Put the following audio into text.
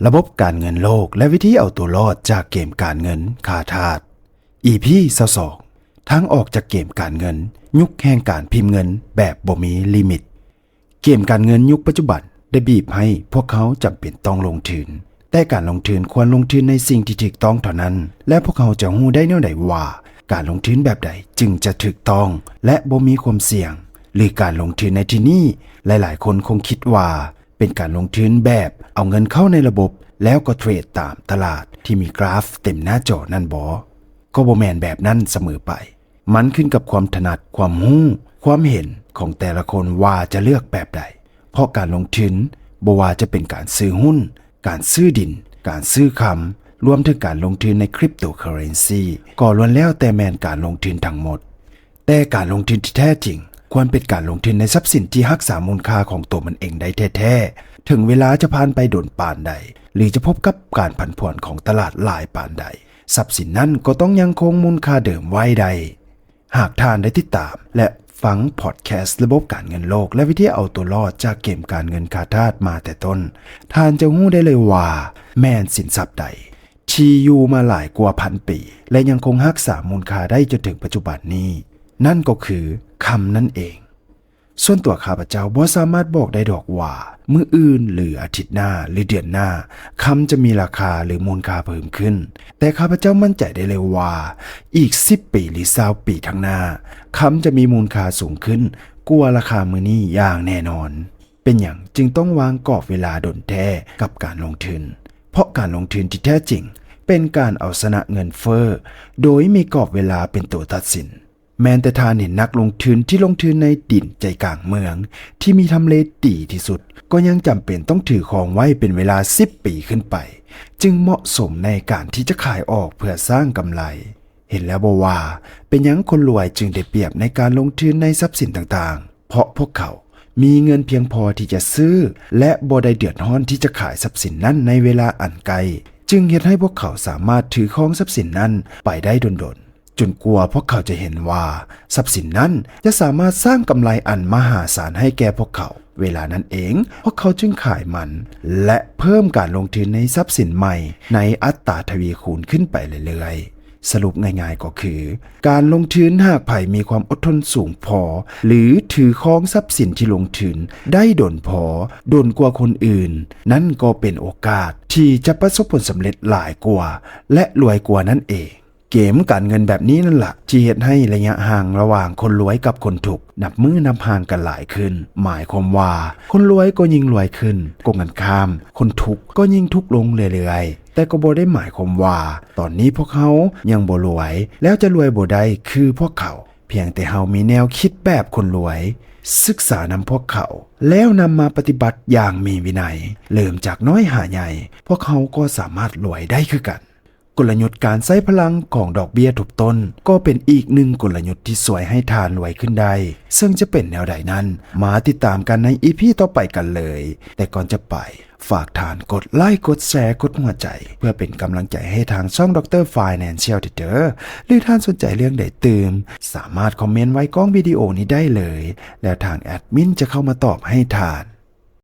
ระบบการเงินโลกและวิธีเอาตัวรอดจากเกมการเงินขาทาส EP 22ทางออกจากเกมการเงินยุคแห่งการพิมพ์เงินแบบบ่มีลิมิตเกมการเงินยุคปัจจุบันได้บีบให้พวกเขาจำเป็นต้องลงทุนแต่การลงทุนควรลงทุนในสิ่งที่ถูกต้องเท่านั้นและพวกเขาจะรู้ได้แนวใดว่าการลงทุนแบบใดจึงจะถูกต้องและบ่มีความเสี่ยงหรือการลงทุนในที่นี้หลายๆคนคงคิดว่าเป็นการลงทุนแบบเอาเงินเข้าในระบบแล้วก็เทรดตามตลาดที่มีกราฟเต็มหน้าจอนั่นก็บ่แม่นแบบนั้นเสมอไปมันขึ้นกับความถนัดความรู้ความเห็นของแต่ละคนว่าจะเลือกแบบใดเพราะการลงทุนบ่ว่าจะเป็นการซื้อหุ้นการซื้อดินการซื้อคำรวมถึงการลงทุนในคริปโตเคอเรนซีก็ล้วนแล้วแต่แม่นการลงทุนทั้งหมดแต่การลงทุนที่แท้จริงควรเป็นการลงทุนในทรัพย์สินที่รักษามูลค่าของตัวมันเองได้แท้ๆถึงเวลาจะผ่านไปโดนปานใดหรือจะพบกับการผันผวนของตลาดหลายปานใดทรัพย์สินนั้นก็ต้องยังคงมูลค่าเดิมไว้ได้หากท่านได้ติดตามและฟังพอดแคสต์ระบบการเงินโลกและวิธีเอาตัวรอดจากเกมการเงินขาทาสมาแต่ต้นท่านจะรู้ได้เลยว่าแม่นสินทรัพย์ใดที่อยู่มาหลายกว่าพันปีและยังคงรักษามูลค่าได้จนถึงปัจจุบันนี้นั่นก็คือคำนั่นเองส่วนตัวข้าพเจ้าบ่สามารถบอกได้ดอกว่ามื้ออื่นหรืออาทิตย์หน้าหรือเดือนหน้าคำจะมีราคาหรือมูลค่าเพิ่มขึ้นแต่ข้าพเจ้ามั่นใจได้เลยว่าอีก10ปีหรือ20ปีข้างหน้าคำจะมีมูลค่าสูงขึ้นกว่าราคามื้อนี้อย่างแน่นอนเป็นอย่างจึงต้องวางกรอบเวลาดนแท้กับการลงทุนเพราะการลงทุนที่แท้จริงเป็นการเอาชนะเงินเฟ้อโดยมีกรอบเวลาเป็นตัวตัดสินแม้แต่ท่านเห็นนักลงทุนที่ลงทุนในดินใจกลางเมืองที่มีทำเลดีที่สุดก็ยังจำเป็นต้องถือครองไว้เป็นเวลา10ปีขึ้นไปจึงเหมาะสมในการที่จะขายออกเพื่อสร้างกำไรเห็นแล้วบ่ว่าเป็นหยังคนรวยจึงได้เปรียบในการลงทุนในทรัพย์สินต่างๆเพราะพวกเขามีเงินเพียงพอที่จะซื้อและบ่ได้เดือดร้อนที่จะขายทรัพย์สินนั้นในเวลาอันไกลจึงเฮ็ดให้พวกเขาสามารถถือครองทรัพย์สินนั้นไปได้ดนจนกลัวพวกเขาจะเห็นว่าทรัพย์สินนั้นจะสามารถสร้างกำไรอันมหาศาลให้แก่พวกเขาเวลานั้นเองพวกเขาจึงขายมันและเพิ่มการลงทุนในทรัพย์สินใหม่ในอัตราทวีคูณขึ้นไปเรื่อยๆสรุปง่ายๆก็คือการลงทุนหากไผ่มีความอดทนสูงพอหรือถือครองทรัพย์สินที่ลงทุนได้ดนพอดนกว่าคนอื่นนั่นก็เป็นโอกาสที่จะประสบผลสำเร็จหลายกว่าและรวยกว่านั่นเองเกมการเงินแบบนี้นั่นแหละที่เฮ็ดให้ระยะห่างระหว่างคนรวยกับคนทุกข์นับมือนับห่างกันหลายขึ้นหมายความว่าคนรวยก็ยิ่งรวยขึ้นกงกันข้ามคนทุกข์ก็ยิ่งทุกข์ลงเรื่อยๆแต่ก็บ่ได้หมายความว่าตอนนี้พวกเขายังบ่รวยแล้วจะรวยบ่ได้คือพวกเขาเพียงแต่เฮามีแนวคิดแบบคนรวยศึกษานำพวกเขาแล้วนำมาปฏิบัติอย่างมีวินัยเริ่มจากน้อยหาใหญ่พวกเขาก็สามารถรวยได้คือกันกลยุทธ์การใช้พลังของดอกเบี้ยทบต้นก็เป็นอีกหนึ่งกลยุทธ์ที่สวยให้ทานรวยขึ้นได้ซึ่งจะเป็นแนวใดนั้นมาติดตามกันใน EP ต่อไปกันเลยแต่ก่อนจะไปฝากทานกดไลค์กดแชร์กดหัวใจเพื่อเป็นกำลังใจให้ทางช่องดร. Financial Tutor หรือท่านสนใจเรื่องใดตื่มสามารถคอมเมนต์ไว้ก้องวิดีโอนี้ได้เลยแล้วทางแอดมินจะเข้ามาตอบให้ทาน